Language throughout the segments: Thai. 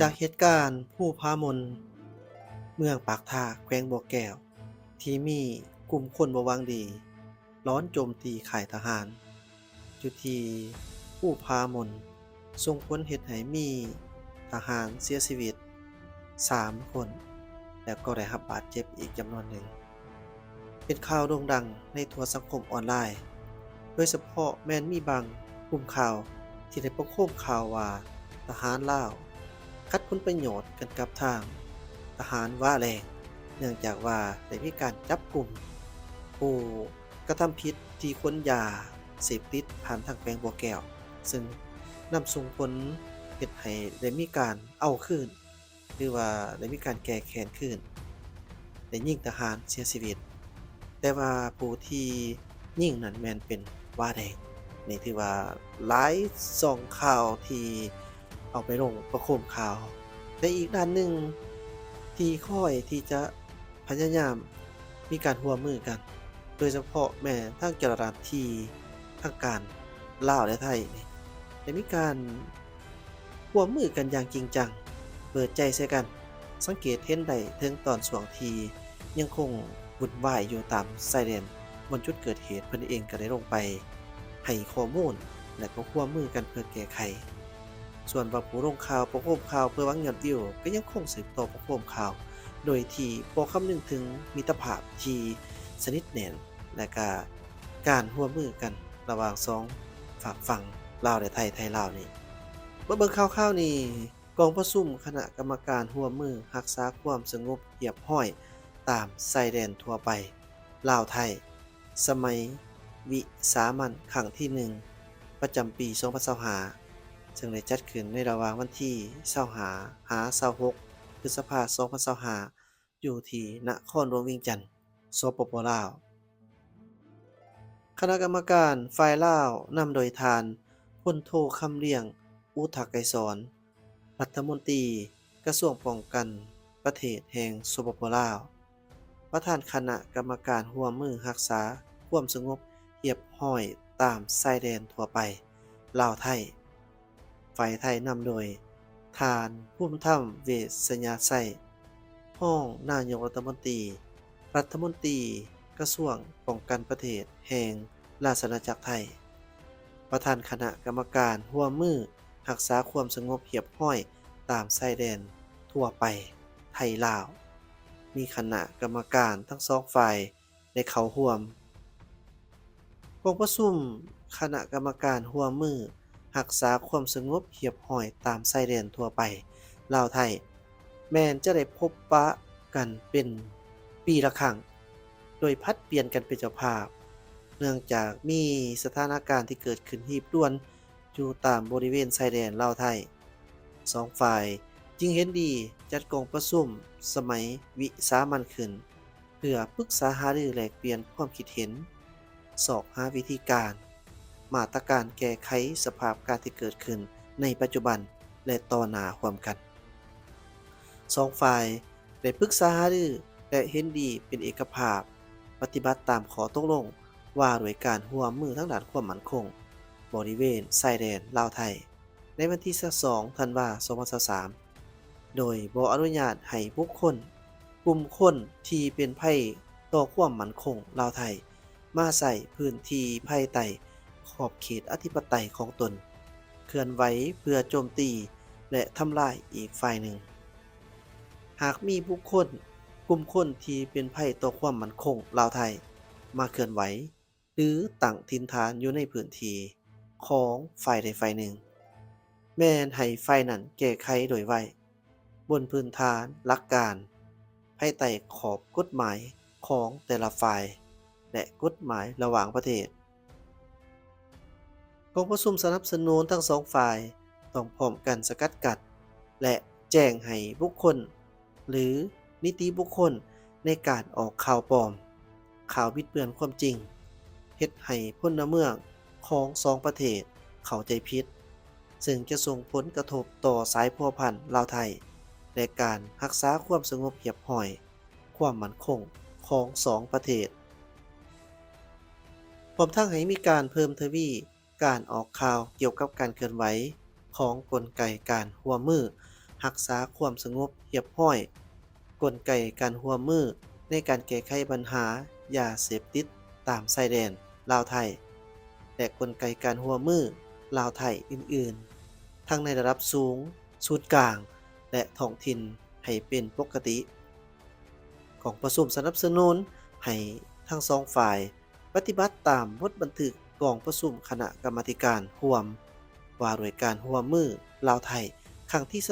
จากเหตุการณ์ผู้พามนเมืองปากท่าแขวงบ่อแก้วที่มีกลุ่มคนบ่หวังดีร้อนโจมตีค่ายทหารจุดที่ผู้พามนส่งผลเฮ็ดให้มีทหารเสียชีวิต3คนแล้วก็ได้รับบาดเจ็บอีกจำนวนหนึ่งเป็นข่าวโด่งดังในทั่วสังคมออนไลน์โดยเฉพาะแม้นมีบางกลุ่มข่าวที่ได้ประโคมข่าวว่าทหารลาว ขัดผลประโยชน์กันกับทางทหารว่าแรงเนื่องจากว่าได้มีการจับกลุ่มผู้กระทำผิดที่ขนยาเสพติดผ่านทางแขวงบ่อแก้วซึ่งนำส่งผลเฮ็ดให้ได้มีการเอาคืนหรือว่าได้มีการแก้แค้นคืนได้ยิงทหารเสียชีวิตแต่ว่าผู้ที่ยิงนั้นแม่นเป็นว่าแดงนี่ถือว่าหลายช่องข่าวที่เอาไปลงประโคมข่าว ในอีกด้านหนึ่งที่ค่อยที่จะพยายามมีการร่วมมือกันโดยเฉพาะแม้ทางเจ้าหน้าที่ทางการลาวและไทยนี่ได้มีการร่วมมือกันอย่างจริงจังเปิดใจใส่กันสังเกตเห็นได้ถึงตอนช่วงที่ยังคงวุ่นวายอยู่ตามชายแดนบนจุดเกิดเหตุเพิ่นเองก็ได้ลงไปให้ข้อมูลและก็ร่วมมือกันเพื่อแก้ไข ส่วนว่าผู้ลงข่าวประโคมข่าวเพื่อหวังยอดวิวก็ยังคงสืบต่อประโคมข่าว โดยที่บ่คำนึงถึงมิตรภาพที่สนิทแน่นและก็การร่วมมือกันระหว่าง2ฝากฝั่งลาวและไทยไทยลาวนี่มาเบิ่งข่าวๆนี้กองประชุมคณะกรรมการร่วมมือรักษาความสงบเรียบร้อยตามชายแดนทั่วไปลาวไทยสมัยวิสามัญครั้งที่ 1ประจำปี2025 ซึ่งได้จัดขึ้นในระหว่างวันที่25หา26พฤษภาคม2025อยู่ที่นครหลวงเวียงจันทน์สปปลาวคณะกรรมการฝ่ายลาวนำโดยทานพลโทคำเลี่ยงอุทกไกรสอนรัฐมนตรีกระทรวงป้องกันประเทศแห่งสปปลาวประธานคณะกรรมการร่วมมือรักษาความสงบเรียบร้อยตามชายแดนทั่วไปลาวไทย ฝ่ายไทยนำโดยทานภูมิธรรมเวชยชัยรองนายกรัฐมนตรีรัฐมนตรีกระทรวงป้องกันประเทศแห่งราชอาณาจักรไทยประธานคณะกรรมการร่วมมือรักษาความสงบเรียบร้อยตามชายแดนทั่วไปไทยลาวมีคณะกรรมการทั้งสองฝ่ายได้เข้าร่วม วงประชุมคณะกรรมการร่วมมือรักษาความสงบเรียบร้อยตามชายแดนทั่วไปลาวไทยแม้นจะได้พบปะกันเป็นปีละครั้งโดยผลัดเปลี่ยนกันเป็นเจ้าภาพเนื่องจากมีสถานการณ์ที่เกิดขึ้นรีบด่วนอยู่ตามบริเวณชายแดนลาวไทยสองฝ่ายจึงเห็นดีจัดกองประชุมสมัยวิสามัญขึ้นเพื่อปรึกษาหารือแลกเปลี่ยนความคิดเห็น สอบหาวิธีการมาตรการแก้ไขสภาพการที่เกิดขึ้นในปัจจุบันและต่อหน้าร่วมกันสองฝ่ายได้ปรึกษาหารือและเห็นดีเป็นเอกภาพปฏิบัติตามข้อตกลงว่าด้วยการร่วมมือทั้งด้านความมั่นคงบริเวณชายแดนลาวไทยในวันที่2ธันวาคม2023โดยบ่อนุญาตให้บุคคลกลุ่มคนที่เป็นภัยต่อความมั่นคงลาวไทย มาใส่พื้นที่ภายใต้ขอบเขตอธิปไตยของตนเคลื่อนไหวเพื่อโจมตีและทำลายอีกฝ่ายหนึ่ง หากมีบุคคลกลุ่มคนที่เป็นภัยต่อความมั่นคงลาวไทยมาเคลื่อนไหวหรือตั้งถิ่นฐานอยู่ในพื้นที่ของฝ่ายใดฝ่ายหนึ่งแม้นให้ฝ่ายนั้นแก้ไขโดยไวบนพื้นฐานหลักการภายใต้ขอบกฎหมายของแต่ละฝ่ายและกฎหมายระหว่างประเทศกองประชุมสนับสนุนทั้งสองฝ่ายต้องพร้อมกันสกัดกั้นและแจ้งให้บุคคลหรือนิติบุคคลในการออกข่าวปลอมข่าวบิดเบือนความจริงเฮ็ดให้พลเมืองของสองประเทศเข้าใจผิดซึ่งจะส่งผลกระทบต่อสายพัวพันลาวไทยและการรักษาความสงบเรียบร้อยความมั่นคงของสองประเทศ พร้อมทั้งให้มีการเพิ่มทวีการออกข่าวเกี่ยวกับการเคลื่อนไหวของกลไกการร่วมมือ รักษาความสงบเรียบร้อยกลไกการร่วมมือในการแก้ไขปัญหายาเสพติดตามชายแดนลาวไทยและกลไกการร่วมมือลาวไทยอื่นๆทั้งในระดับสูงศูนย์กลางและท้องถิ่นให้เป็นปกติของประชุมสนับสนุนให้ทั้งสองฝ่ายปฏิบัติตามบทบันทึกกองประชุมคณะกรรมาธิการร่วมว่าด้วยการร่วมมือลาวไทยครั้งที่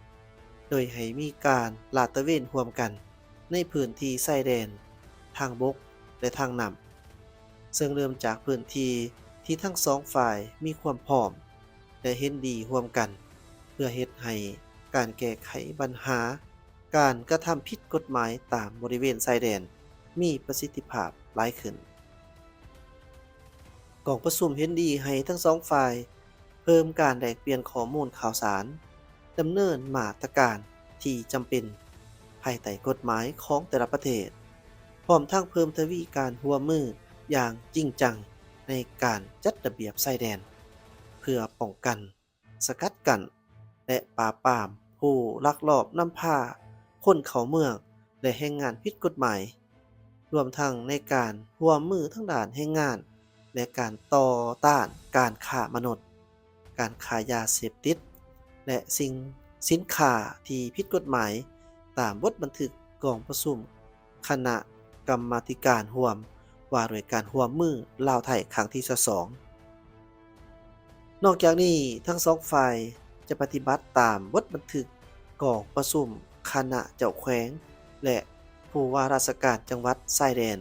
22โดยให้มีการลาดตระเวนร่วมกันในพื้นที่ชายแดนทางบกและทางน้ำซึ่งเริ่มจากพื้นที่ที่ทั้งสองฝ่ายมีความพร้อมและเห็นดีร่วมกันเพื่อเฮ็ดให้การแก้ไขปัญหาการกระทำผิดกฎหมายตามบริเวณชายแดนมีประสิทธิภาพหลายขึ้นกองประชุมเห็นดีให้ทั้งสองฝ่ายเพิ่มการแลกเปลี่ยนข้อมูลข่าวสารดำเนินมาตรการที่จำเป็นภายใต้กฎหมายของแต่ละประเทศพร้อมทั้งเพิ่มทวีการร่วมมืออย่างจริงจังในการจัดระเบียบชายแดนเพื่อป้องกันสกัดกั้นและปราบปรามผู้ลักลอบนำพาคนเข้าเมืองและแรงงานผิดกฎหมายรวมทั้งในการร่วมมือทั้งด้านแรงงานและการต่อต้านการค้ามนุษย์การค้ายาเสพติดและสินค้าที่ผิดกฎหมายตามบทบันทึกกองประชุมคณะกรรมาธิการร่วมว่าด้วยการร่วมมือลาวไทยครั้งที่22นอกจากนี้ทั้งสองฝ่ายจะปฏิบัติตามบทบันทึกกองประชุมคณะเจ้าแขวงและผู้ว่าราชการจังหวัดชายแดน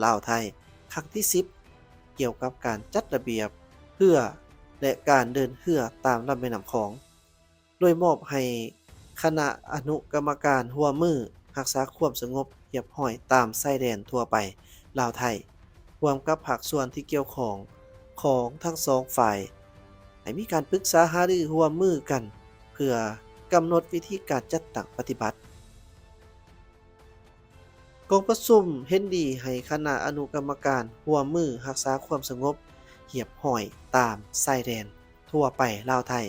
ลาวไทยครั้งที่10เกี่ยวกับการจัดระเบียบเรือและการเดินเรือตามลำแม่น้ำของโดยมอบให้คณะอนุกรรมการร่วมมือรักษาความสงบเรียบร้อยตามชายแดนทั่วไปลาวไทยร่วมกับภาคส่วนที่เกี่ยวข้องของทั้งสองฝ่ายให้มีการปรึกษาหารือร่วมมือกันเพื่อกำหนดวิธีการจัดตั้งปฏิบัติกองประชุมเห็นดีให้คณะอนุกรรมการร่วมมือรักษาความสงบเรียบร้อยตามชายแดนทั่วไปลาวไทย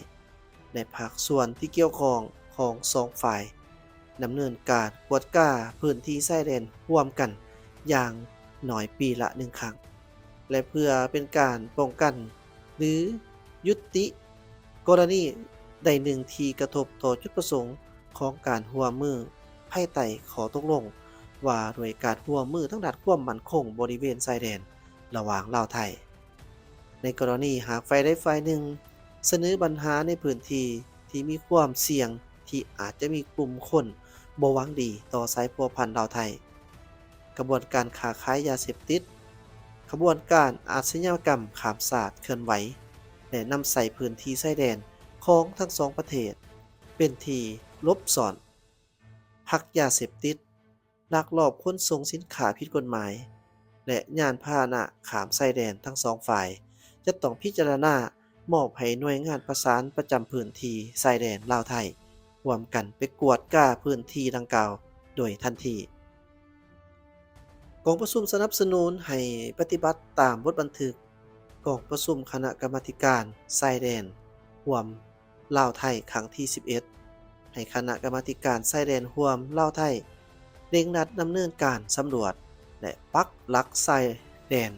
และภาคส่วนที่เกี่ยวข้องของสองฝ่ายดำเนินการกวดก้าพื้นที่ชายแดนร่วมกันอย่างน้อยปีละ1ครั้งและเพื่อเป็นการป้องกันหรือยุติกรณีใดหนึ่งที่กระทบต่อจุดประสงค์ของการร่วมมือภายใต้ข้อตกลงว่าด้วยการร่วมมือทั้งด้านความมั่นคงบริเวณชายแดนระหว่างลาวไทยในกรณีหากฝ่ายใดฝ่ายหนึ่งเสนอปัญหาในพื้นที่ที่มีความเสี่ยงที่อาจจะมีกลุ่มคนบ่หวังดีต่อสายพัวพันลาวไทยกระบวนการค้าขายยาเสพติดขบวนการอาชญากรรมข้ามชาติเคลื่อนไหวและนำใส่พื้นที่ชายแดนของทั้งสองประเทศเป็นที่ลบซ่อนพักยาเสพติดลักลอบขนส่งสินค้าผิดกฎหมายและยานพาหนะข้ามชายแดนทั้งสองฝ่ายจะต้องพิจารณามอบให้หน่วยงานประสานประจำพื้นที่ชายแดนลาวไทยร่วมกันไปกวดก้าพื้นที่ดังกล่าวโดยทันทีกองประชุมสนับสนุนให้ปฏิบัติตามบทบันทึกกองประชุมคณะกรรมาธิการชายแดนร่วมลาวไทยครั้งที่11ให้คณะกรรมาธิการชายแดนร่วมลาวไทยเร่งรัดดำเนินการสำรวจและปักหลักชายแดน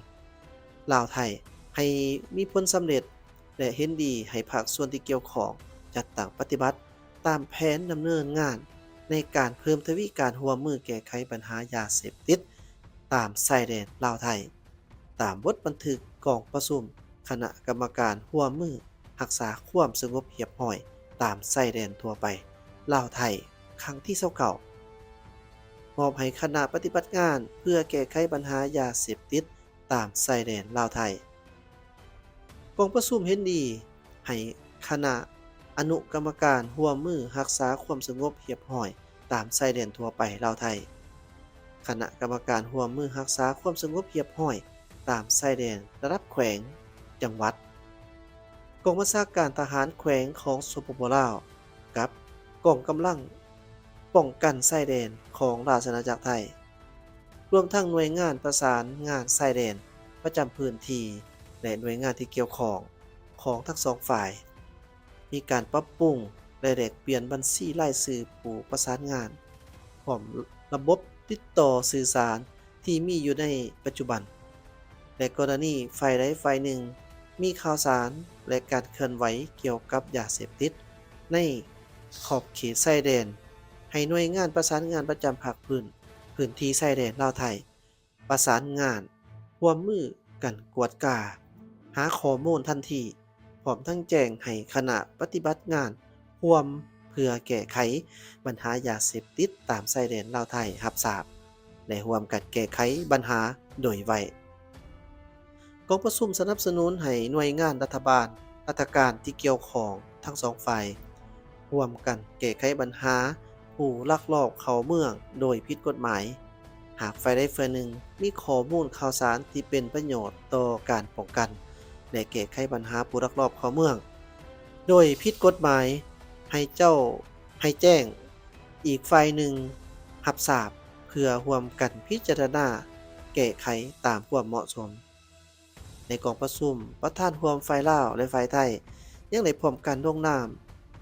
ลาวไทยให้มีผลสำเร็จและเห็นดีให้ภาคส่วนที่เกี่ยวข้องจัดตั้งปฏิบัติตามแผนดำเนินงานในการเพิ่มทวีการร่วมมือแก้ไขปัญหายาเสพติดตามชายแดนลาวไทยตามบทบันทึกกองประชุมคณะกรรมการร่วมมือรักษาความสงบเรียบร้อยตามชายแดนทั่วไปลาวไทยครั้งที่29มอบให้คณะปฏิบัติงานเพื่อแก้ไขปัญหายาเสพติดตามชายแดนลาวไทยกองประชุมเห็นดีให้คณะอนุกรรมการร่วมมือรักษาความสงบเรียบร้อยตามชายแดนทั่วไปลาวไทยคณะกรรมการร่วมมือรักษาความสงบเรียบร้อยตามชายแดนระดับแขวงจังหวัดกองบัญชาการทหารแขวงของสปป.ลาวกับกองกำลังป้องกันชายแดนของราชอาณาจักรไทยรวมทั้งหน่วยงานประสานงานชายแดนประจำพื้นที่และหน่วยงานที่เกี่ยวข้องของทั้งสองฝ่ายมีการปรับปรุง และแลกเปลี่ยนบัญชีรายชื่อผู้ประสานงานพร้อมระบบติดต่อสื่อสารที่มีอยู่ในปัจจุบัน และกรณีฝ่ายใดฝ่ายหนึ่งมีข่าวสารและการเคลื่อนไหวเกี่ยวกับยาเสพติดในขอบเขตชายแดนให้หน่วยงานประสานงานประจำภาคพื้นที่ชายแดนลาวไทยประสานงานร่วมมือกันกวดกาหาข้อมูลทันทีพร้อมทั้งแจ้งให้คณะปฏิบัติงานร่วมเพื่อแก้ไขปัญหายาเสพติดตามชายแดนลาวไทยรับทราบและร่วมกันแก้ไขปัญหาโดยไว กองประชุมสนับสนุนให้หน่วยงานรัฐบาลราชการที่เกี่ยวข้องทั้งสองฝ่ายร่วมกันแก้ไขปัญหาผู้ลักลอบเข้าเมืองโดยผิดกฎหมายหากฝ่ายใดฝ่ายหนึ่งมีข้อมูลข่าวสารที่เป็นประโยชน์ต่อการป้องกันและแก้ไขปัญหาผู้ลักลอบเข้าเมืองโดยผิดกฎหมายให้เจ้าให้แจ้งอีกฝ่ายหนึ่งรับทราบเพื่อร่วมกันพิจารณาแก้ไขตามความเหมาะสม ในกองประชุมประธานร่วมฝ่ายลาวและฝ่ายไทยยังได้พร้อมกันลงนาม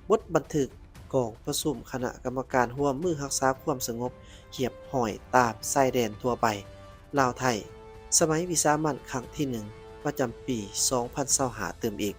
บทบันทึกกองประชุมคณะกรรมการร่วมมือรักษาความสงบเหียบห้อยตามชายแดนทั่วไปลาวไทยสมัยวิสามัญครั้งที่1ประจำปี2025เติมอีก